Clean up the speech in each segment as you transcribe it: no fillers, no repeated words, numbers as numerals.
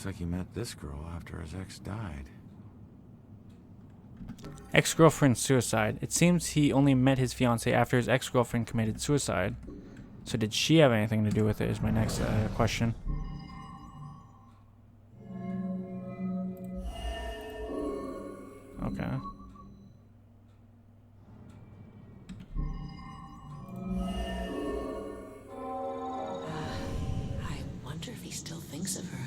like he met this girl after his ex died. Ex-girlfriend suicide. It seems he only met his fiancée after his ex-girlfriend committed suicide. So did she have anything to do with it is my next question. Okay. I wonder if he still thinks of her.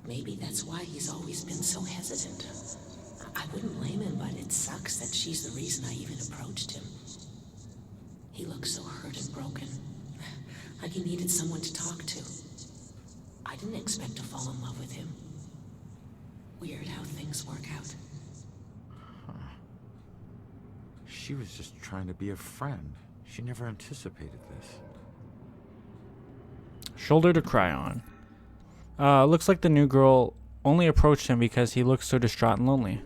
Maybe that's why he's always been so hesitant. I wouldn't blame him, but it sucks that she's the reason I even approached him. He looks so hurt and broken. Like he needed someone to talk to. I didn't expect to fall in love with him. Weird how things work out. She was just trying to be a friend. She never anticipated this. Shoulder to cry on. Looks like the new girl only approached him because he looks so distraught and lonely.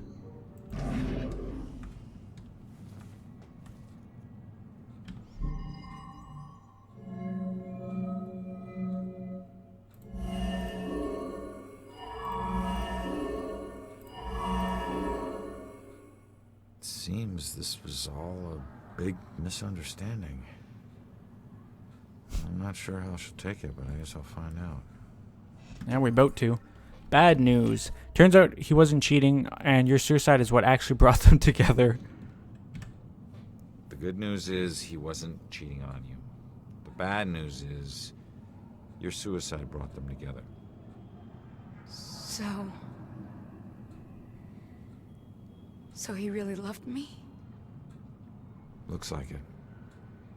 It seems this was all a big misunderstanding. I'm not sure how she'll take it, but I guess I'll find out. Yeah, we about to. Bad news. Turns out he wasn't cheating, and your suicide is what actually brought them together. The good news is he wasn't cheating on you. The bad news is your suicide brought them together. So he really loved me? Looks like it.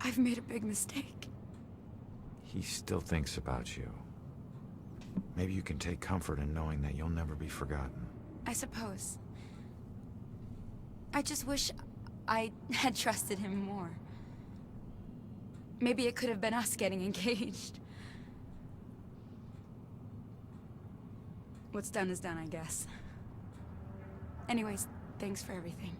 I've made a big mistake. He still thinks about you. Maybe you can take comfort in knowing that you'll never be forgotten. I suppose. I just wish I had trusted him more. Maybe it could have been us getting engaged. What's done is done, I guess. Anyways, thanks for everything.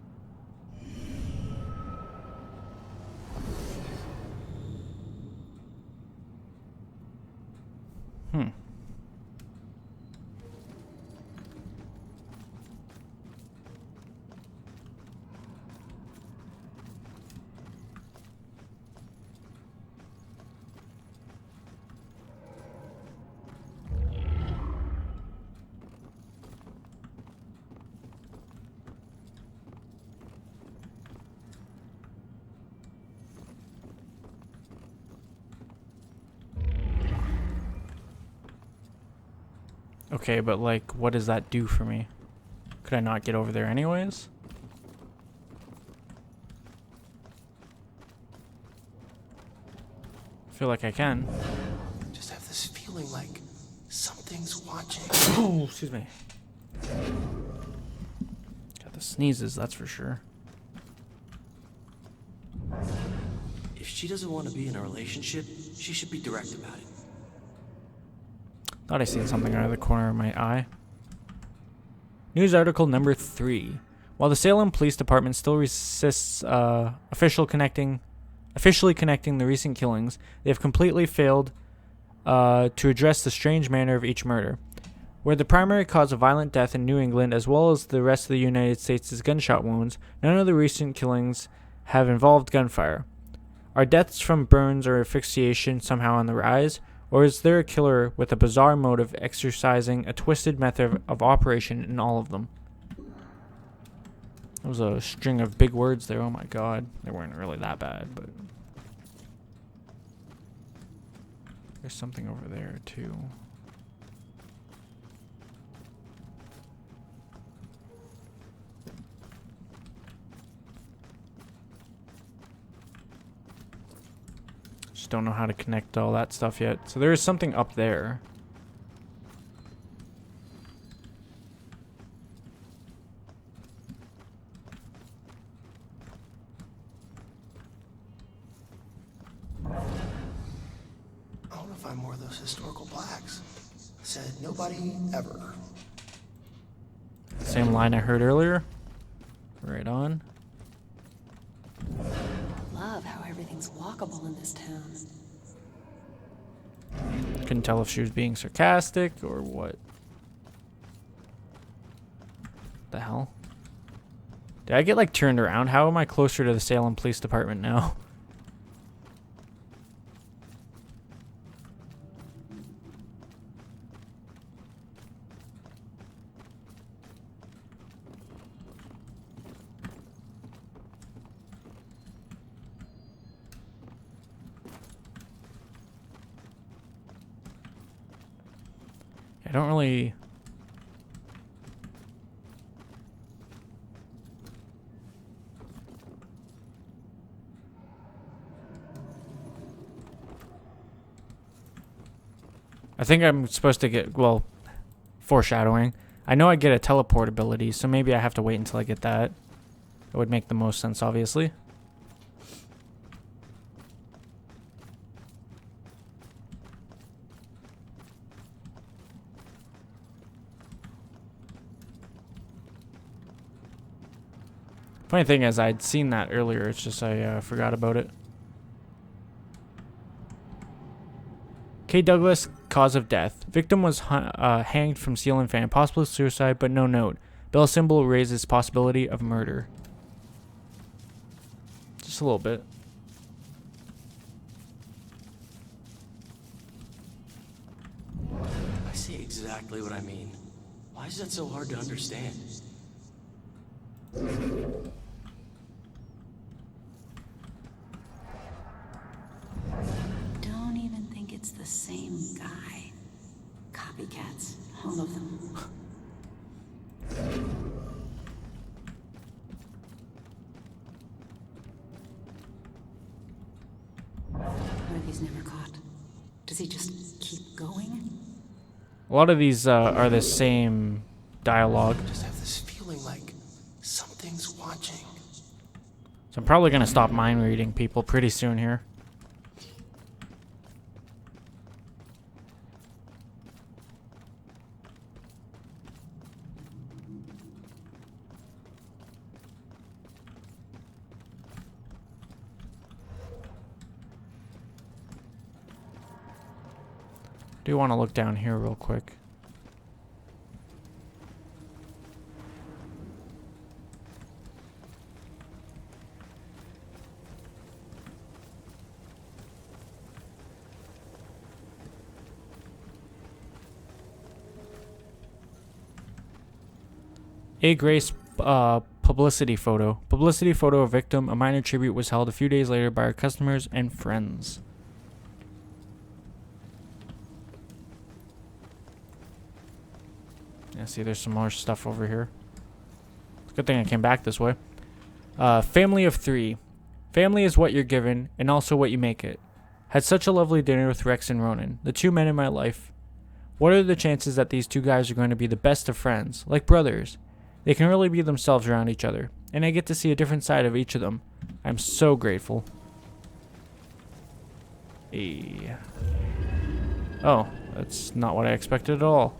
Okay, but like, what does that do for me? Could I not get over there anyways? I feel like I can. Just have this feeling like something's watching. Oh, excuse me. Got the sneezes, that's for sure. If she doesn't want to be in a relationship, she should be direct about it. Thought I seen something out of the corner of my eye. News article number 3. While the Salem Police Department still resists officially connecting the recent killings, they have completely failed to address the strange manner of each murder. Where the primary cause of violent death in New England, as well as the rest of the United States, is gunshot wounds, none of the recent killings have involved gunfire. Are deaths from burns or asphyxiation somehow on the rise? Or is there a killer with a bizarre motive exercising a twisted method of operation in all of them? That was a string of big words there. Oh my god. They weren't really that bad, but... There's something over there, too. Just don't know how to connect all that stuff yet. So there is something up there. I don't know if I'm more of those historical blacks. Said nobody ever. Same line I heard earlier. Right on. Love how everything's walkable in this town. Couldn't tell if she was being sarcastic or what. The hell? Did I get like turned around? How am I closer to the Salem Police Department now? I don't really... I think I'm supposed to get, well, foreshadowing. I know I get a teleport ability, so maybe I have to wait until I get that. It would make the most sense, obviously. Funny thing is, I'd seen that earlier. It's just I forgot about it. K. Douglas, cause of death. Victim was hanged from ceiling fan. Possible suicide, but no note. Bell symbol raises possibility of murder. Just a little bit. I see exactly what I mean. Why is that so hard to understand? Don't even think it's the same guy. Copycats, all of them. What if he's never caught? Does he just keep going? A lot of these are the same dialogue. I just have this feeling like something's watching. So I'm probably going to stop mind reading people pretty soon here. Do want to look down here real quick. A. Grace publicity photo. Publicity photo of victim. A minor tribute was held a few days later by our customers and friends. Yeah, see, there's some more stuff over here. Good thing I came back this way. Family of 3. Family is what you're given, and also what you make it. Had such a lovely dinner with Rex and Ronan, the 2 men in my life. What are the chances that these 2 guys are going to be the best of friends, like brothers? They can really be themselves around each other, and I get to see a different side of each of them. I'm so grateful. Hey. Oh, that's not what I expected at all.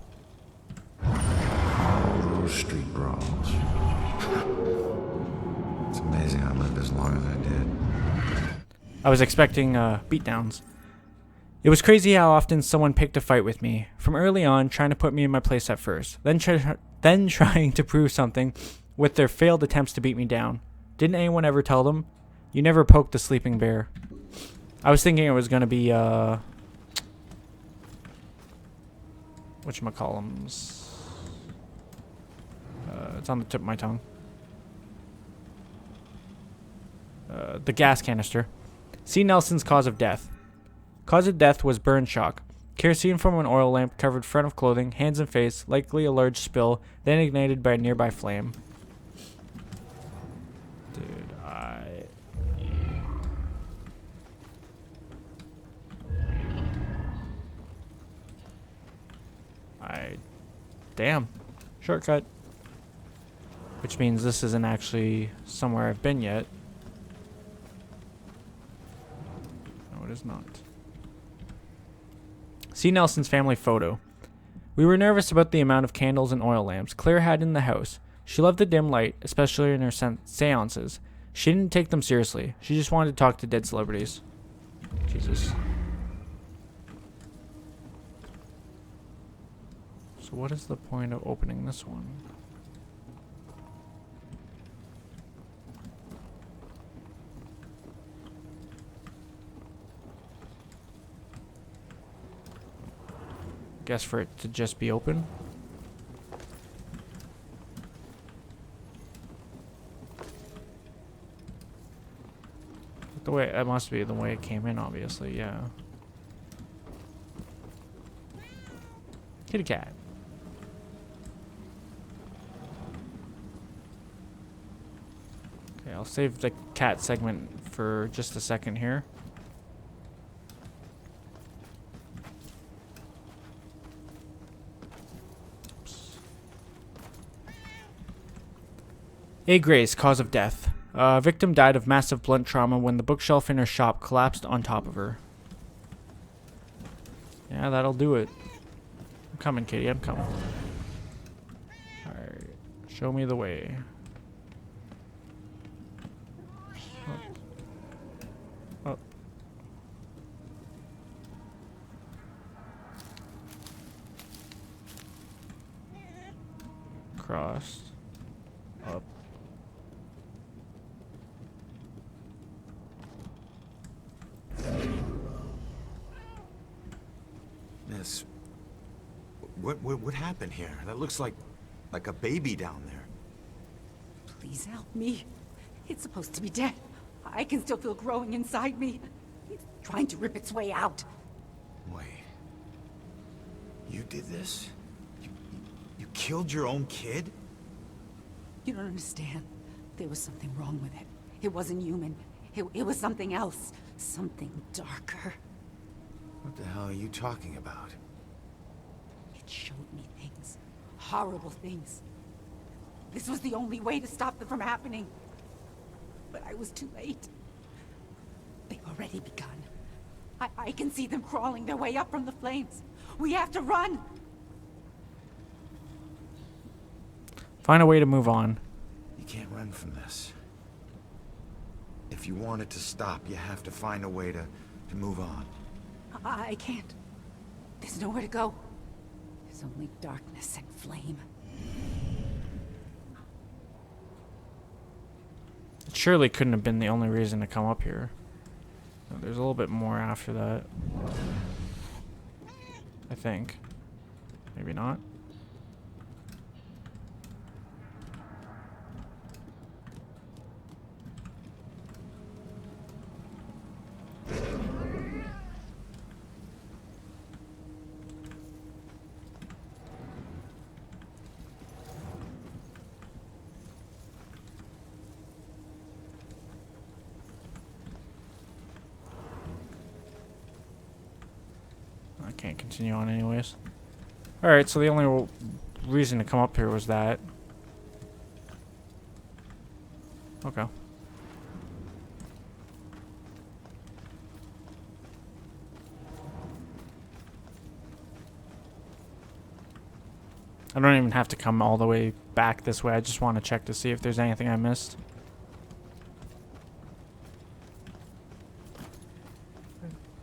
All those street brawls. It's amazing I lived as long as I did. I was expecting beatdowns. It was crazy how often someone picked a fight with me. From early on, trying to put me in my place at first. Then trying to prove something with their failed attempts to beat me down. Didn't anyone ever tell them? You never poked the sleeping bear. I was thinking it was going to be, whatchamacallums. It's on the tip of my tongue. The gas canister. See Nelson's cause of death. Cause of death was burn shock. Kerosene from an oil lamp covered front of clothing, hands and face, likely a large spill, then ignited by a nearby flame. Dude, Damn. Shortcut. Which means this isn't actually somewhere I've been yet. No, it is not. See Nelson's family photo. We were nervous about the amount of candles and oil lamps Claire had in the house. She loved the dim light, especially in her seances. She didn't take them seriously. She just wanted to talk to dead celebrities. Jesus. So what is the point of opening this one? Guess for it to just be open. The way it must be the way it came in, obviously. Yeah. Kitty cat. Okay, I'll save the cat segment for just a second here. A. Grace, cause of death. Victim died of massive blunt trauma when the bookshelf in her shop collapsed on top of her. Yeah, that'll do it. I'm coming, kitty. I'm coming. Alright. Show me the way. Oh. Cross. Up. Miss, what happened here? That looks like a baby down there. Please help me. It's supposed to be dead. I can still feel growing inside me. It's trying to rip its way out. Wait. You did this? You killed your own kid? You don't understand. There was something wrong with it. It wasn't human. It was something else. Something darker. What the hell are you talking about? It showed me things. Horrible things. This was the only way to stop them from happening. But I was too late. They've already begun. I can see them crawling their way up from the flames. We have to run! Find a way to move on. You can't run from this. If you want it to stop, you have to find a way to move on. I can't. There's nowhere to go. There's only darkness and flame. It surely couldn't have been the only reason to come up here. There's a little bit more after that. I think. Maybe not. I can't continue on anyways. Alright, so the only reason to come up here was that. Okay. I don't even have to come all the way back this way. I just want to check to see if there's anything I missed.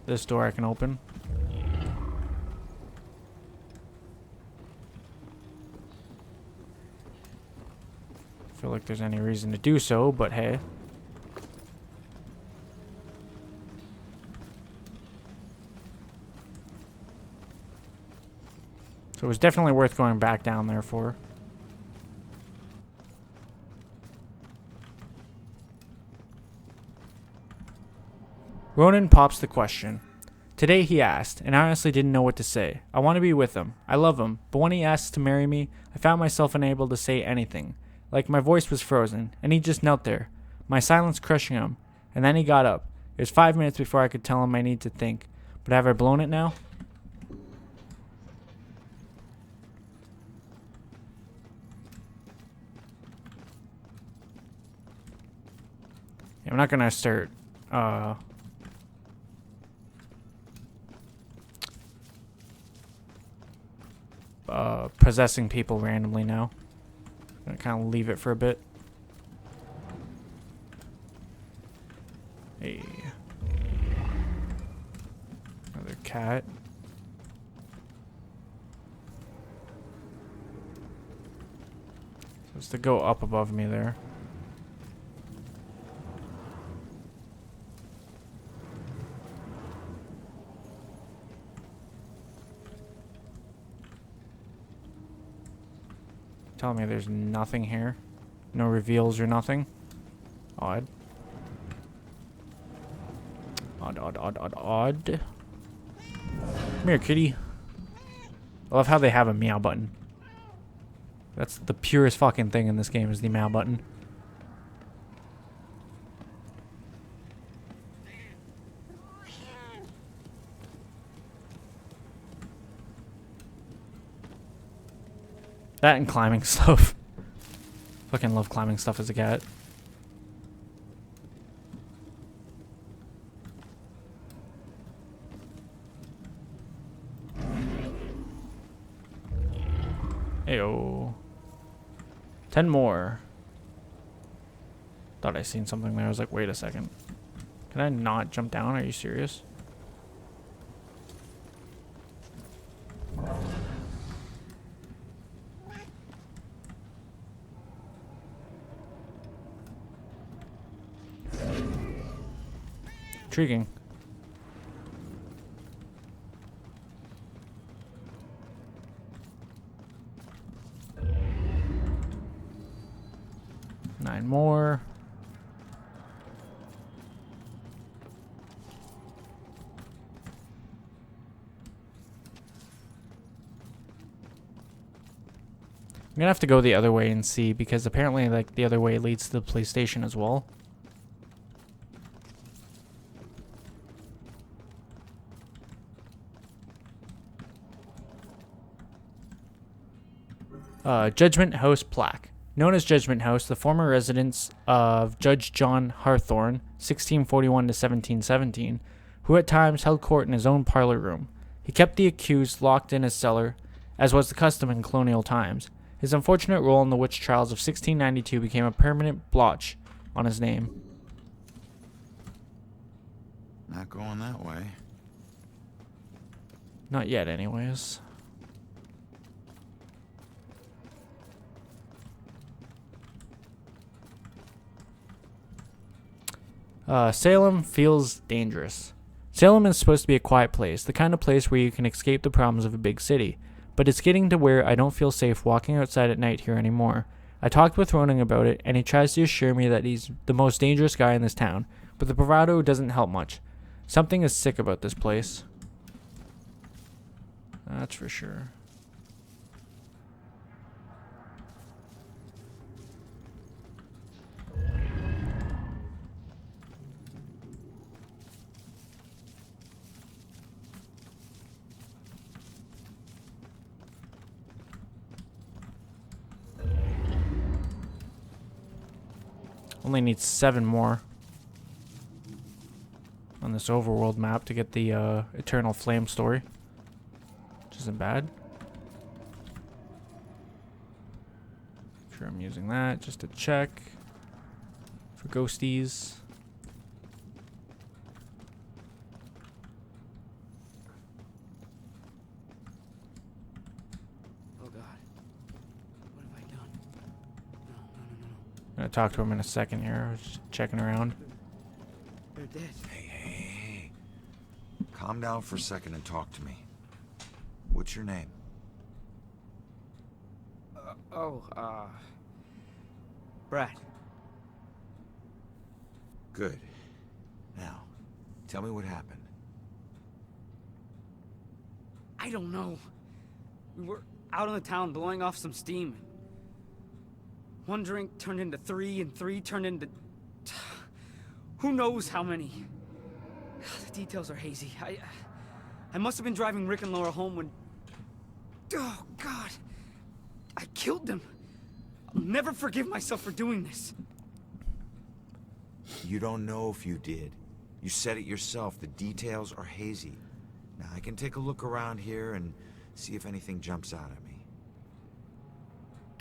This door I can open. Feel like there's any reason to do so, but hey. So it was definitely worth going back down there for. Ronan pops the question. Today he asked, and I honestly didn't know what to say. I want to be with him. I love him. But when he asked to marry me, I found myself unable to say anything. Like my voice was frozen, and he just knelt there, my silence crushing him. And then he got up. It was 5 minutes before I could tell him I need to think. But have I blown it now? Yeah, I'm not gonna start possessing people randomly now. I'm gonna kind of leave it for a bit. Hey. Another cat. Supposed to go up above me there. Telling me there's nothing here. No reveals or nothing. Odd. Odd. Come here, kitty. I love how they have a meow button. That's the purest fucking thing in this game is the meow button. That and climbing stuff. Fucking love climbing stuff as a cat. Ayo. 10 more. Thought I seen something there. I was like, wait a second. Can I not jump down? Are you serious? Intriguing. Nine more. I'm gonna have to go the other way and see because apparently like the other way leads to the police station as well. Judgment House plaque. Known as Judgment House, the former residence of Judge John Harthorne, 1641 to 1717, who at times held court in his own parlor room. He kept the accused locked in his cellar, as was the custom in colonial times. His unfortunate role in the witch trials of 1692 became a permanent blotch on his name. Not going that way. Not yet, anyways. Salem feels dangerous. Salem is supposed to be a quiet place, the kind of place where you can escape the problems of a big city. But it's getting to where I don't feel safe walking outside at night here anymore. I talked with Ronan about it, and he tries to assure me that he's the most dangerous guy in this town, but the bravado doesn't help much. Something is sick about this place. That's for sure. Only needs 7 more on this overworld map to get the Eternal Flame story, which isn't bad. Sure, I'm using that just to check for ghosties. Oh God, what have I done? No. I'm gonna talk to him in a second here. I was just checking around. They're dead. Hey. Calm down for a second and talk to me. What's your name? Brad. Good. Now, tell me what happened. I don't know. We were out in the town blowing off some steam. One drink turned into 3, and 3 turned into... who knows how many. The details are hazy. I must have been driving Rick and Laura home when... oh, God. I killed them. I'll never forgive myself for doing this. You don't know if you did. You said it yourself. The details are hazy. Now, I can take a look around here and see if anything jumps out at me.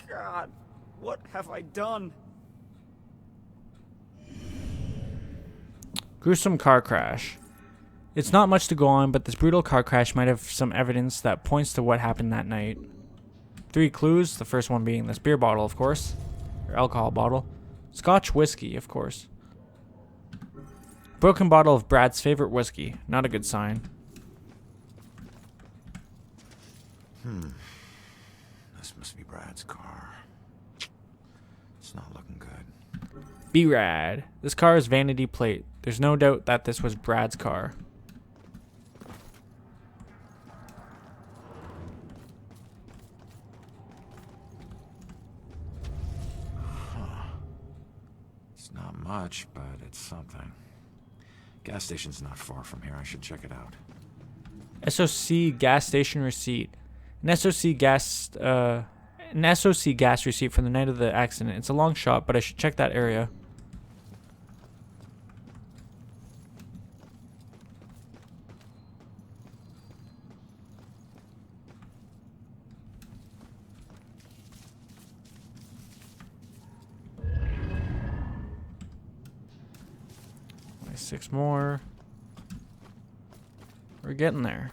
God, what have I done? Gruesome car crash. It's not much to go on, but this brutal car crash might have some evidence that points to what happened that night. 3 clues, the first one being this beer bottle, of course. Or alcohol bottle. Scotch whiskey, of course. Broken bottle of Brad's favorite whiskey. Not a good sign. This must be Brad's car. It's not looking good. B-Rad. This car is vanity plate. There's no doubt that this was Brad's car. It's not much, but it's something. Gas station's not far from here. I should check it out. SOC gas station receipt. An SOC gas receipt from the night of the accident. It's a long shot, but I should check that area. Only 6 more. We're getting there.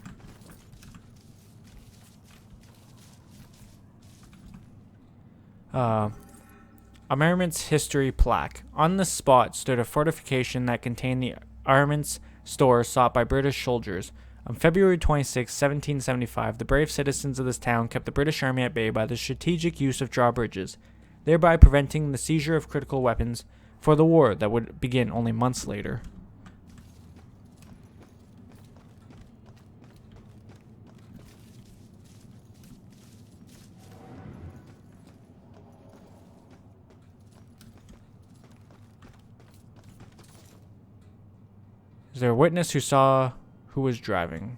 Armaments history plaque. On the spot stood a fortification that contained the armaments stores sought by British soldiers. On February 26, 1775, the brave citizens of this town kept the British Army at bay by the strategic use of drawbridges, thereby preventing the seizure of critical weapons for the war that would begin only months later. Is there a witness who saw who was driving?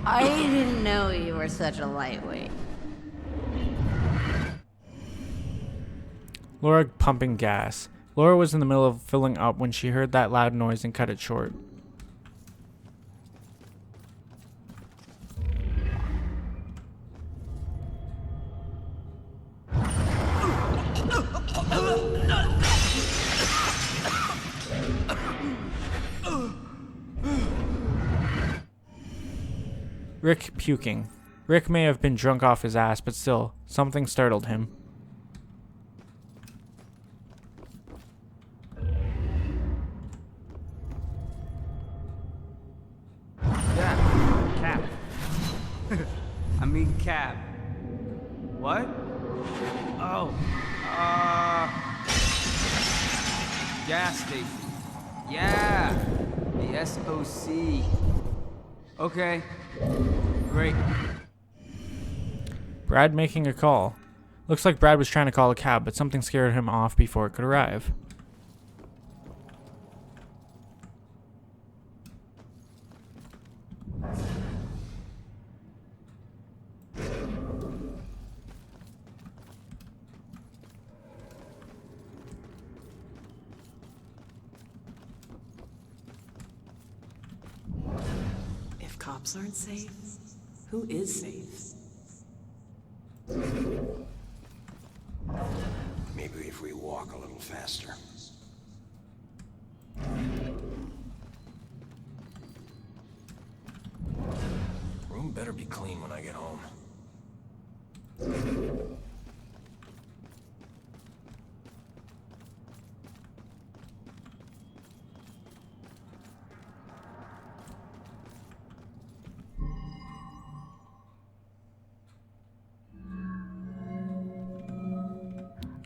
I didn't know you were such a lightweight. Laura pumping gas. Laura was in the middle of filling up when she heard that loud noise and cut it short. Rick puking. Rick may have been drunk off his ass, but still, something startled him. Yeah, cab. I mean cab. What? Oh, gas station. Yeah, the SOC. Okay, great. Brad making a call. Looks like Brad was trying to call a cab, but something scared him off before it could arrive. If cops aren't safe, who is safe? Maybe if we walk a little faster. Room better be clean when I get home.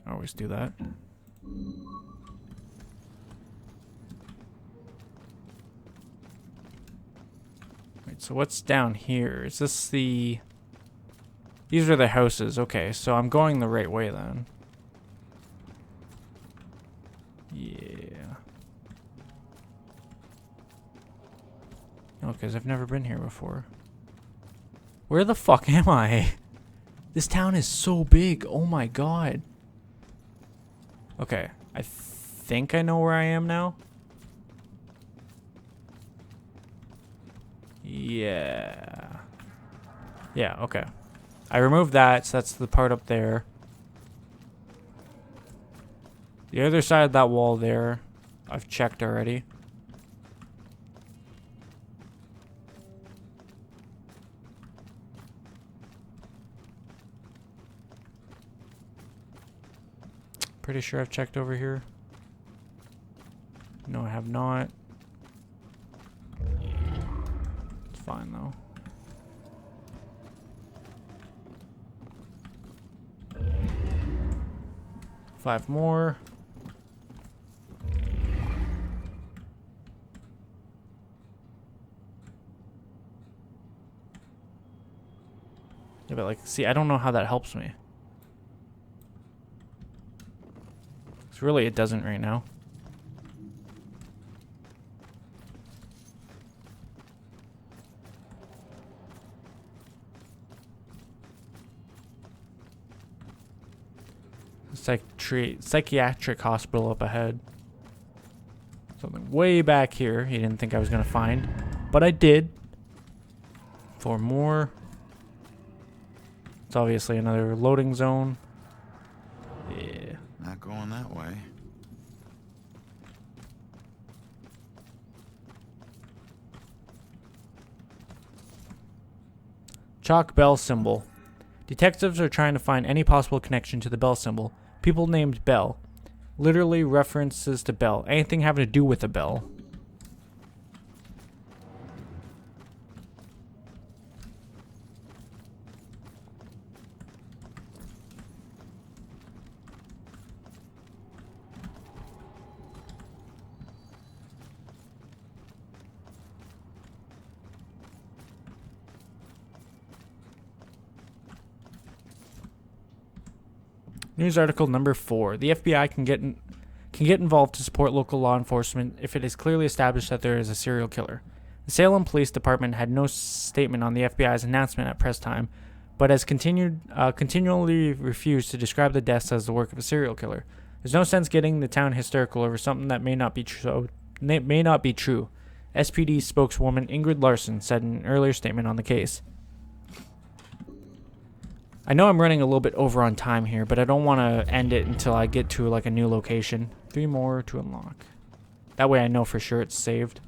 I always do that. Wait, so what's down here? Is this the... These are the houses. Okay, so I'm going the right way then. Yeah. No, because I've never been here before. Where the fuck am I? This town is so big. Oh my god. Okay, I think I know where I am now. Yeah. Yeah, okay. I removed that, so that's the part up there. The other side of that wall there, I've checked already. Pretty sure I've checked over here. No, I have not. fine though. Five more. Yeah, but like, see, I don't know how that helps me. 'Cause really, it doesn't right now. Psychiatric hospital up ahead. Something way back here he didn't think I was going to find. But I did. 4 more. It's obviously another loading zone. Yeah. Not going that way. Chalk bell symbol. Detectives are trying to find any possible connection to the bell symbol. People named Bell. Literally references to bell. Anything having to do with a bell. News article number 4. The FBI can get involved to support local law enforcement if it is clearly established that there is a serial killer. The Salem Police Department had no statement on the FBI's announcement at press time, but has continually refused to describe the deaths as the work of a serial killer. There's no sense getting the town hysterical over something that may not be true. SPD spokeswoman Ingrid Larson said in an earlier statement on the case. I know I'm running a little bit over on time here, but I don't want to end it until I get to like a new location. 3 more to unlock. That way I know for sure it's saved.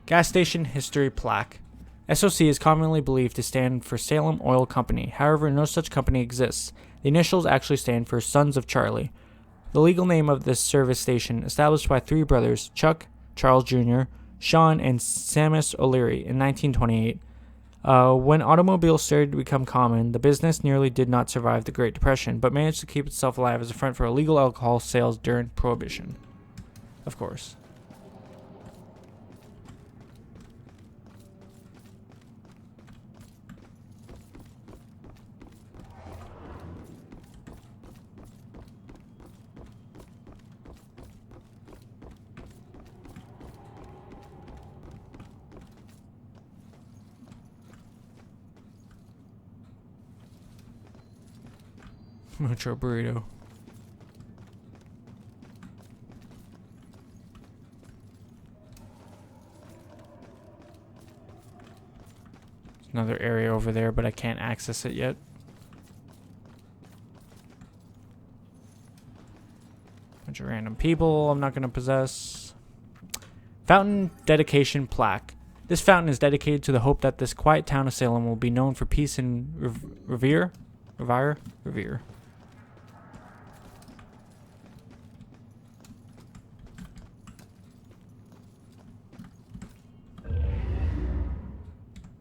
Gas station history plaque. SOC is commonly believed to stand for Salem Oil Company. However, no such company exists. The initials actually stand for Sons of Charlie. The legal name of this service station, established by 3 brothers, Chuck, Charles Jr., Sean, and Samus O'Leary, in 1928. When automobiles started to become common, the business nearly did not survive the Great Depression, but managed to keep itself alive as a front for illegal alcohol sales during Prohibition. Of course. Mucho burrito. There's another area over there, but I can't access it yet. Bunch of random people I'm not going to possess. Fountain dedication plaque. This fountain is dedicated to the hope that this quiet town of Salem will be known for peace and revere.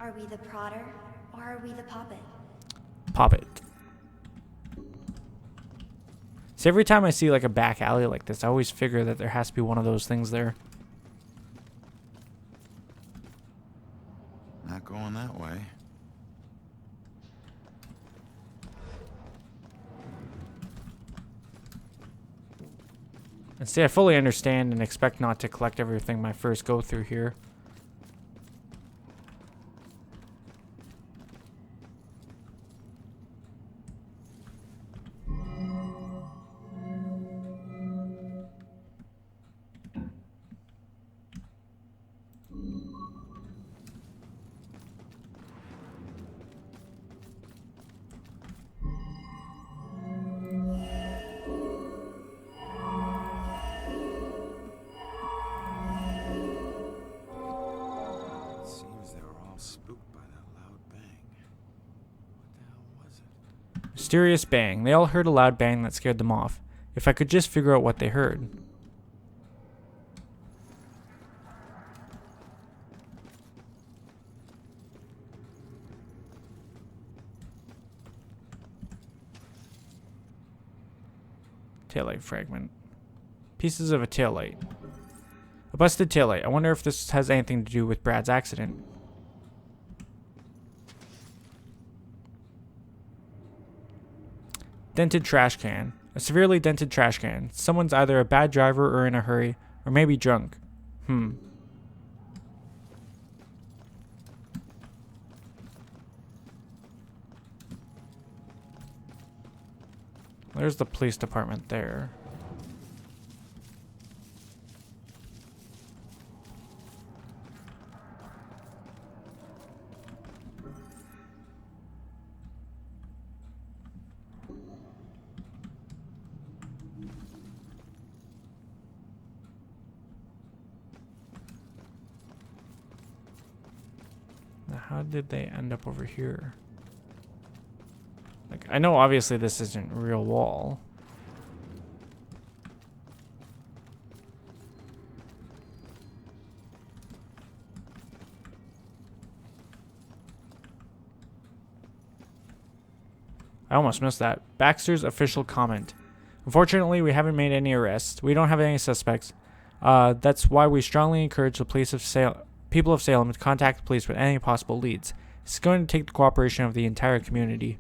Are we the prodder, or are we the puppet? Poppet. So every time I see like a back alley like this, I always figure that there has to be one of those things there. Not going that way. And see, I fully understand and expect not to collect everything my first go through here. Mysterious bang. They all heard a loud bang that scared them off. If I could just figure out what they heard. Taillight fragment. Pieces of a taillight. A busted taillight. I wonder if this has anything to do with Brad's accident. Dented trash can. A severely dented trash can. Someone's either a bad driver or in a hurry, or maybe drunk. There's the police department there. Now, how did they end up over here? Like, I know obviously this isn't a real wall. I almost missed that. Baxter's official comment. Unfortunately, we haven't made any arrests. We don't have any suspects. That's why we strongly encourage the people of Salem to contact the police with any possible leads. It's going to take the cooperation of the entire community.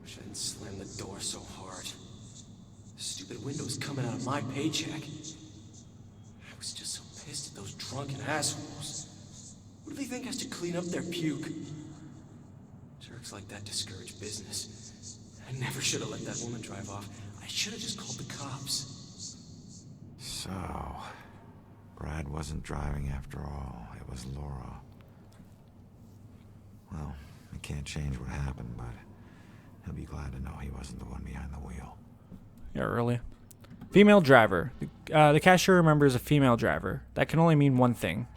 Wish I didn't slam the door so hard. Stupid window's coming out of my paycheck. I was just so pissed at those drunken assholes. What do they think has to clean up their puke? Jerks like that discourage business. I never should have let that woman drive off. I should have just called the cops. So, Brad wasn't driving after all. It was Laura. Well, I can't change what happened, but he'll be glad to know he wasn't the one behind the wheel. Yeah, really. Female driver. The cashier remembers a female driver. That can only mean one thing.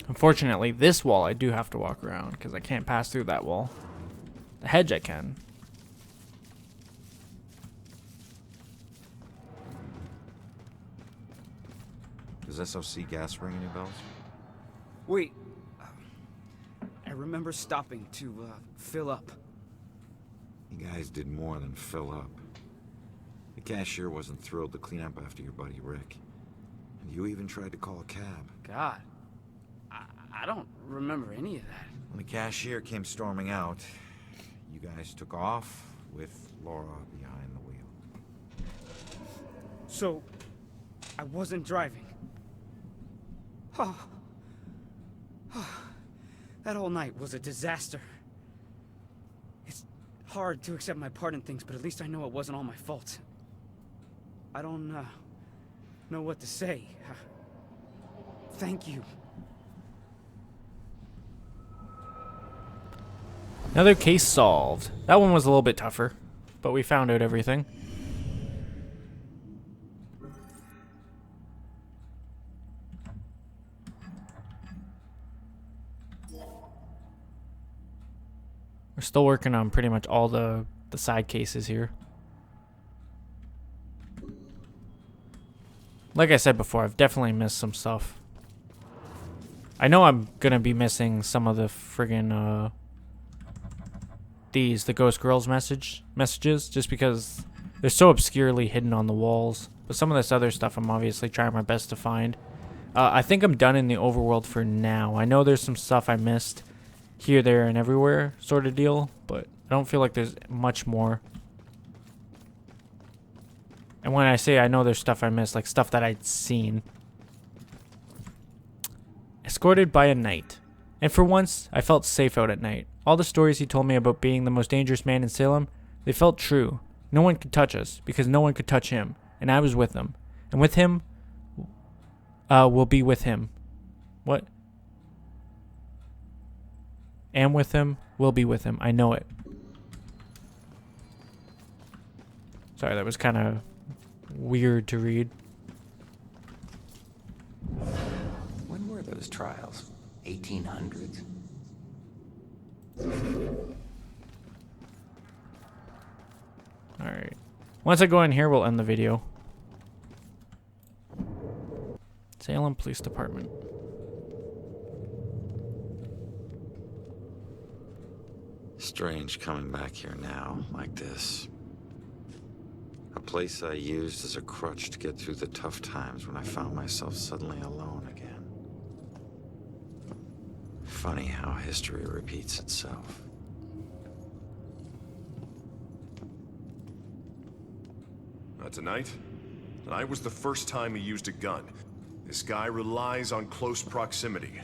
Unfortunately, this wall I do have to walk around because I can't pass through that wall. The hedge I can. Does SOC gas ring any bells? Wait. I remember stopping to fill up. You guys did more than fill up. The cashier wasn't thrilled to clean up after your buddy Rick. And you even tried to call a cab. God. I don't remember any of that. When the cashier came storming out, you guys took off with Laura behind the wheel. So, I wasn't driving. Oh. That whole night was a disaster. It's hard to accept my part in things, but at least I know it wasn't all my fault. I don't know what to say. Thank you. Another case solved. That one was a little bit tougher, but we found out everything. We're still working on pretty much all the side cases here. Like I said before, I've definitely missed some stuff. I know I'm gonna be missing some of the friggin' the Ghost Girls messages, just because they're so obscurely hidden on the walls. But some of this other stuff I'm obviously trying my best to find. I think I'm done in the overworld for now. I know there's some stuff I missed here, there, and everywhere sort of deal, but I don't feel like there's much more. And when I say I know there's stuff I missed, like stuff that I'd seen. Escorted by a knight. And for once, I felt safe out at night. All the stories he told me about being the most dangerous man in Salem, they felt true. No one could touch us, because no one could touch him. And I was with him. And with him, we'll be with him. What? And with him, we'll be with him. I know it. Sorry, that was kind of weird to read. When were those trials? 1800s? Alright. Once I go in here, we'll end the video. Salem Police Department. Strange coming back here now, like this. A place I used as a crutch to get through the tough times when I found myself suddenly alone again. Funny how history repeats itself. Tonight was the first time he used a gun. This guy relies on close proximity.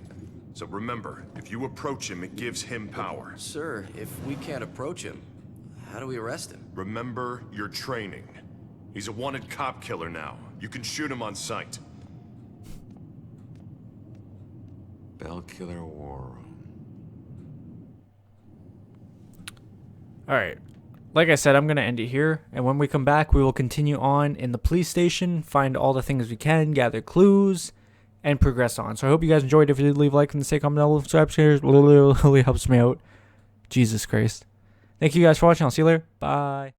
So remember, if you approach him, it gives him power. Sir, if we can't approach him, how do we arrest him? Remember your training. He's a wanted cop killer now. You can shoot him on sight. Bellkiller War Room. Alright. Like I said, I'm going to end it here. And when we come back, we will continue on in the police station, find all the things we can, gather clues, and progress on. So I hope you guys enjoyed. If you did, leave a like and say comment down below, subscribe, share. It really helps me out. Jesus Christ. Thank you guys for watching. I'll see you later. Bye.